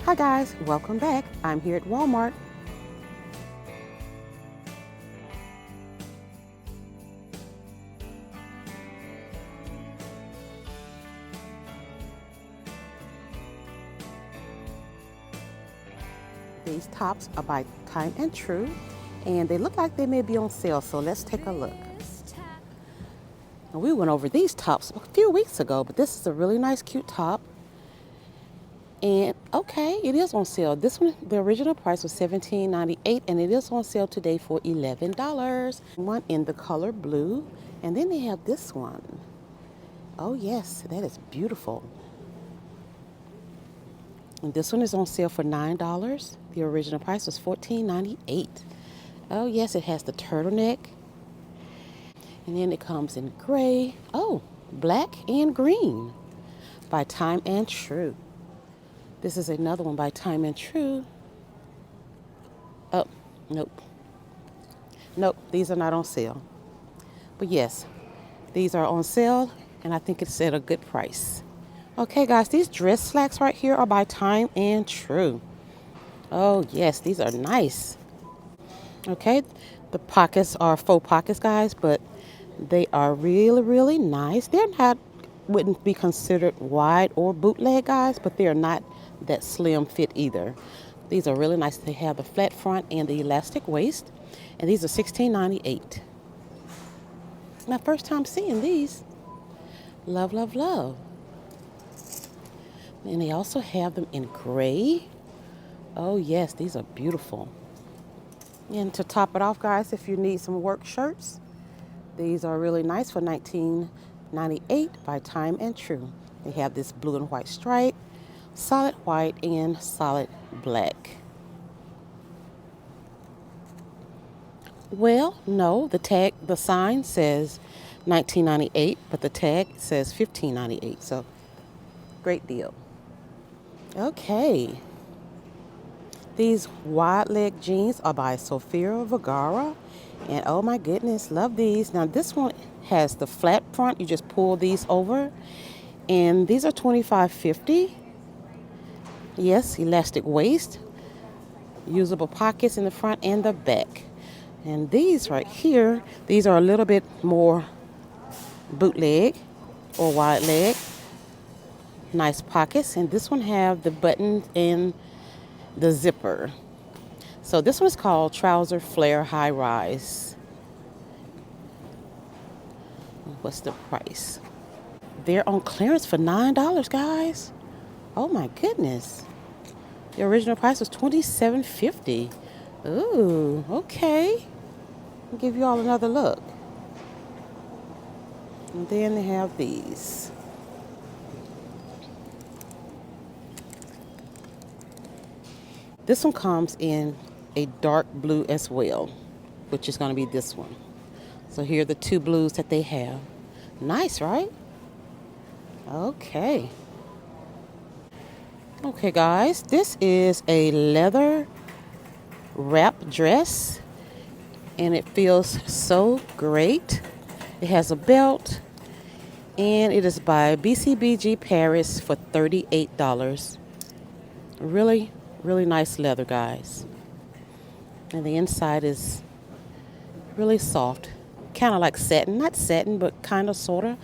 Hi guys, welcome back. I'm here at Walmart. These tops are by Time and True, and they look like they may be on sale, so let's take a look. Now, we went over these tops a few weeks ago, but this is a really nice, cute top. And okay, it is on sale. This one, the original price was $17.98, and it is on sale today for $11. One in the color blue, and then they have this one. Oh yes, that is beautiful. And this one is on sale for $9. The original price was $14.98. Oh yes, it has the turtleneck. And then it comes in gray. Oh, black and green by Time and True. This is another one by Time and True. Oh, nope. Nope, these are not on sale. But yes, these are on sale, and I think it's at a good price. Okay, guys, these dress slacks right here are by Time and True. Oh, yes, these are nice. Okay, the pockets are faux pockets, guys, but they are really, really nice. They're not, wouldn't be considered wide or bootleg, guys, but they're not that slim fit either. These are really nice. They have the flat front and the elastic waist, and these are $16.98. My first time seeing these. Love, love, love. And they also have them in gray. Oh yes, these are beautiful. And to top it off, guys, if you need some work shirts, these are really nice for $19.98 by Time and True. They have this blue and white stripe, solid white, and solid black. Well, no, the sign says $19.98, but the tag says $15.98. So, great deal. Okay. These wide leg jeans are by Sofia Vergara. And oh my goodness, love these. Now this one has the flat front. You just pull these over. And these are $25.50. Yes, elastic waist. Usable pockets in the front and the back. And these right here, these are a little bit more bootleg or wide leg. Nice pockets. And this one have the button and the zipper. So this one is called Trouser Flare High Rise. What's the price? They're on clearance for $9, guys. Oh my goodness. The original price was $27.50. Ooh, okay. I'll give you all another look. And then they have these. This one comes in a dark blue as well, which is going to be this one. So here are the two blues that they have. Nice, right? Okay. Okay, guys, this is a leather wrap dress, and it feels so great. It has a belt, and it is by BCBG Paris for $38. Really, really nice leather, guys. And the inside is really soft, kind of like satin. Not satin, but kind of, sort of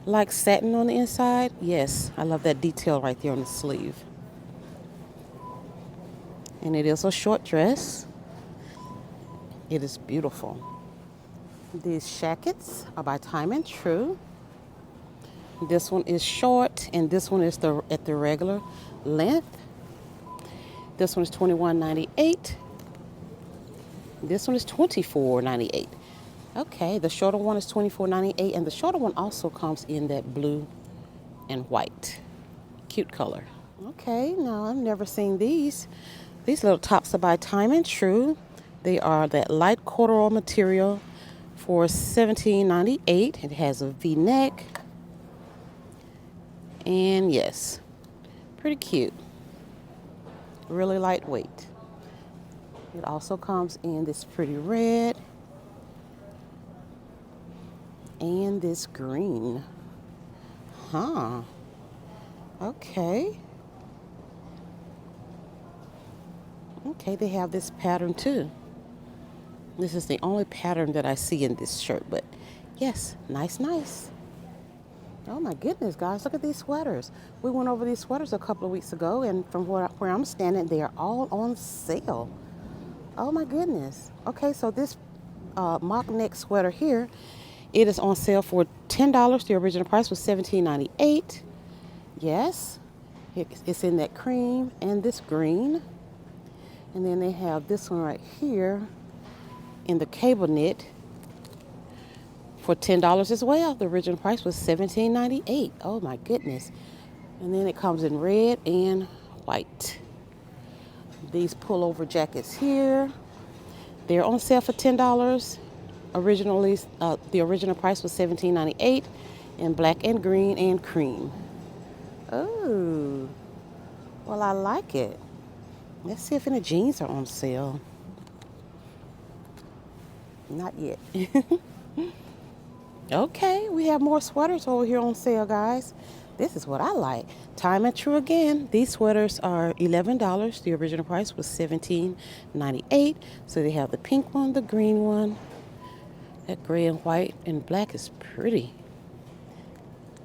like satin on the inside. Yes, I love that detail right there on the sleeve. And it is a short dress. It is beautiful. These shackets are by Time and True. This one is short, and this one is at the regular length. This one is $21.98. This one is $24.98. Okay, the shorter one is $24.98, and the shorter one also comes in that blue and white. Cute color. Okay, now I've never seen these. These little tops are by Time and True. They are that light corduroy material for $17.98. It has a V-neck. And yes, pretty cute. Really lightweight. It also comes in this pretty red and this green. Huh. Okay. Okay, they have this pattern too. This is the only pattern that I see in this shirt, but yes, nice, nice. Oh my goodness, guys, look at these sweaters. We went over these sweaters a couple of weeks ago, and from where I'm standing, they are all on sale. Oh my goodness. Okay, so this mock neck sweater here, it is on sale for $10. The original price was $17.98. Yes, it's in that cream and this green. And then they have this one right here in the cable knit for $10 as well. The original price was $17.98. Oh my goodness. And then it comes in red and white. These pullover jackets here, they're on sale for $10. Originally, the original price was $17.98 in black and green and cream. Oh, well, I like it. Let's see if any jeans are on sale. Not yet. Okay, we have more sweaters over here on sale, guys. This is what I like. Time and True again. These sweaters are $11. The original price was $17.98. So they have the pink one, the green one. That gray and white and black is pretty.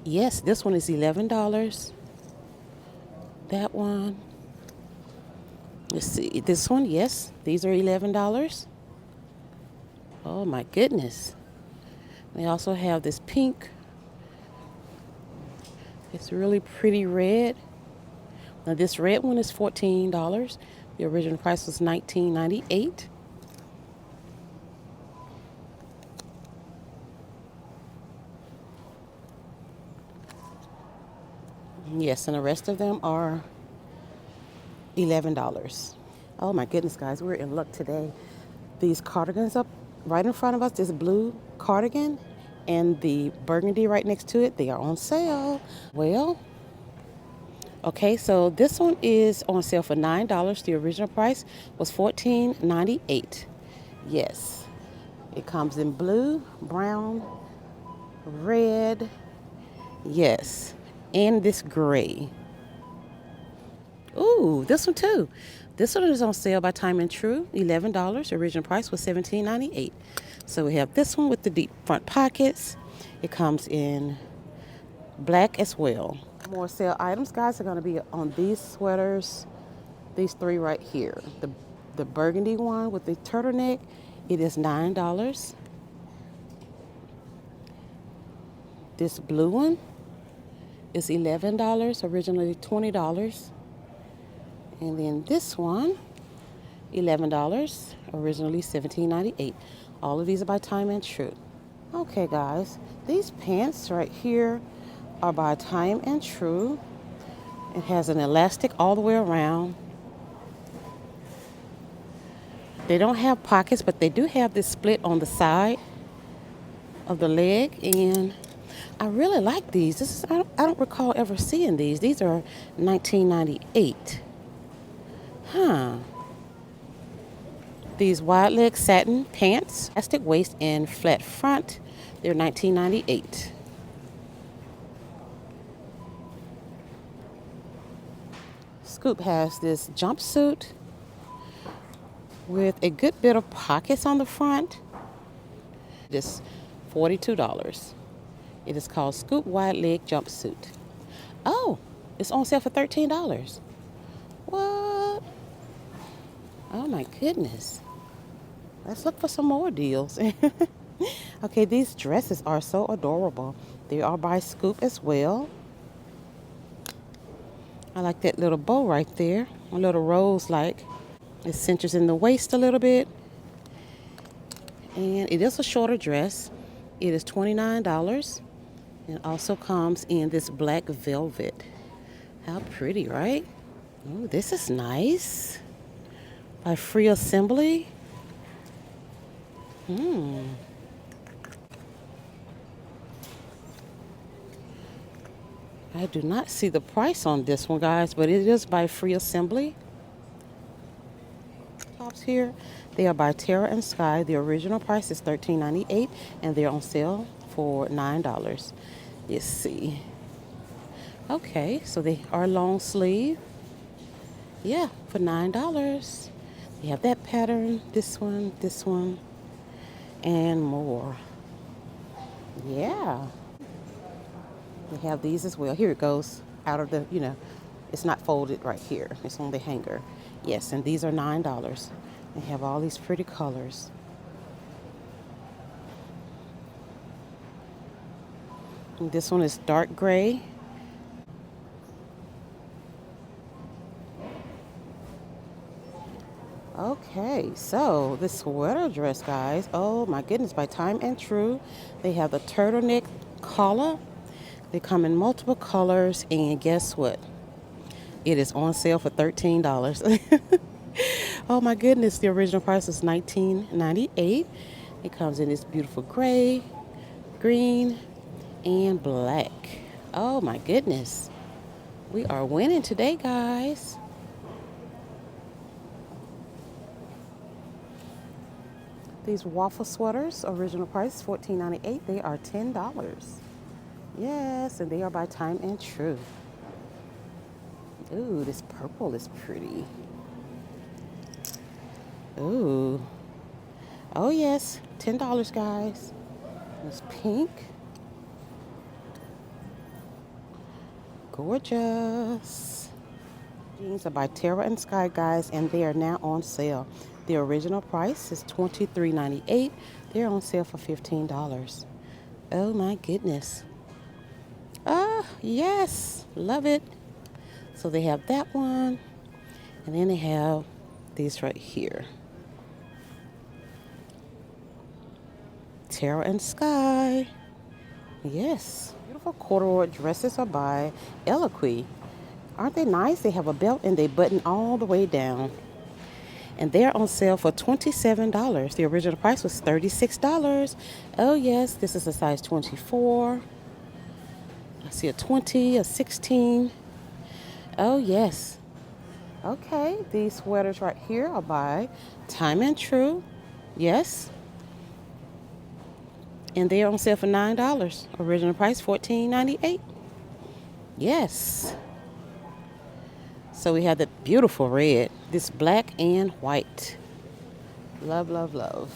Yes, this one is $11. That one. Let's see. This one, yes, these are $11. Oh my goodness. They also have this pink. It's really pretty red. Now this red one is $14. The original price was $19.98. Yes, and the rest of them are $11. Oh my goodness, guys, we're in luck today. These cardigans up right in front of us, this blue cardigan and the burgundy right next to it, they are on sale. Well, okay, so this one is on sale for $9. The original price was $14.98. Yes, it comes in blue, brown, red, yes, and this gray. Ooh, this one too. This one is on sale by Time and True, $11. Original price was $17.98. So we have this one with the deep front pockets. It comes in black as well. More sale items, guys, are going to be on these sweaters. These three right here. The burgundy one with the turtleneck, it is $9. This blue one is $11, originally $20. And then this one, $11, originally $17.98. All of these are by Time and True. Okay, guys, these pants right here are by Time and True. It has an elastic all the way around. They don't have pockets, but they do have this split on the side of the leg, and I really like these. This is I don't recall ever seeing these. These are $19.98. Huh. These wide leg satin pants, elastic waist and flat front. They're $19.98. Scoop has this jumpsuit with a good bit of pockets on the front. This $42. It is called Scoop Wide Leg Jumpsuit. Oh, it's on sale for $13. What? Oh my goodness. Let's look for some more deals. Okay, these dresses are so adorable. They are by Scoop as well. I like that little bow right there. A little rose like. It cinches in the waist a little bit. And it is a shorter dress. It is $29. It also comes in this black velvet. How pretty, right? Oh, this is nice. By Free Assembly. I do not see the price on this one, guys, but it is by Free Assembly. Tops here, they are by Terra and Sky. The original price is $13.98, and they're on sale for $9. Let's see. Okay, so they are long sleeve. Yeah, for $9. You have that pattern, this one, and more. Yeah. We have these as well. Here it goes out of the, it's not folded right here. It's on the hanger. Yes, and these are $9. They have all these pretty colors. And this one is dark gray. Okay, so this sweater dress, guys. Oh my goodness, by Time and True. They have the turtleneck collar. They come in multiple colors, and guess what? It is on sale for $13. Oh my goodness, the original price was $19.98. It comes in this beautiful gray, green, and black. Oh my goodness. We are winning today, guys. These waffle sweaters, original price $14.98. They are $10. Yes, and they are by Time and True. Ooh, this purple is pretty. Ooh. Oh yes, $10, guys. This pink. Gorgeous. Jeans are by Terra and Sky, guys, and they are now on sale. The original price is $23.98. They're on sale for $15. Oh my goodness. Ah, yes, love it. So they have that one, and then they have these right here. Terra and Sky. Yes. Beautiful corduroy dresses are by Eloquii. Aren't they nice? They have a belt and they button all the way down. And they're on sale for $27. The original price was $36. Oh yes, this is a size 24. I see a 20, a 16. Oh yes. Okay, these sweaters right here are by Time and True. Yes. And they're on sale for $9. Original price $14.98. Yes. So we have the beautiful red, this black and white. Love, love, love.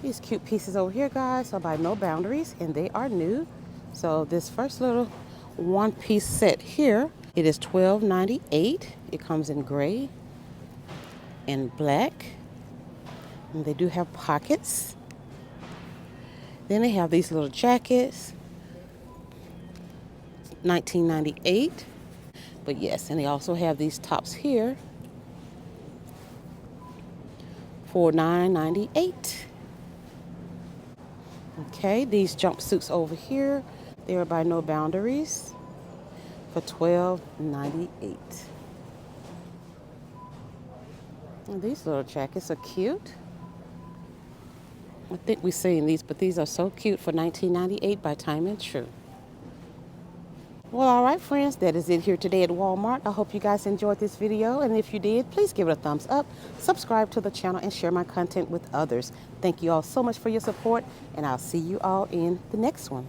These cute pieces over here, guys, are by No Boundaries, and they are new. So this first little one-piece set here, it is $12.98. It comes in gray and black, and they do have pockets. Then they have these little jackets, $19.98. But yes, and they also have these tops here for $9.98. Okay, these jumpsuits over here, they are by No Boundaries for $12.98. And these little jackets are cute. I think we've seen these, but these are so cute for $19.98 by Time and True. Well, all right, friends, that is it here today at Walmart. I hope you guys enjoyed this video, and if you did, please give it a thumbs up, subscribe to the channel, and share my content with others. Thank you all so much for your support, and I'll see you all in the next one.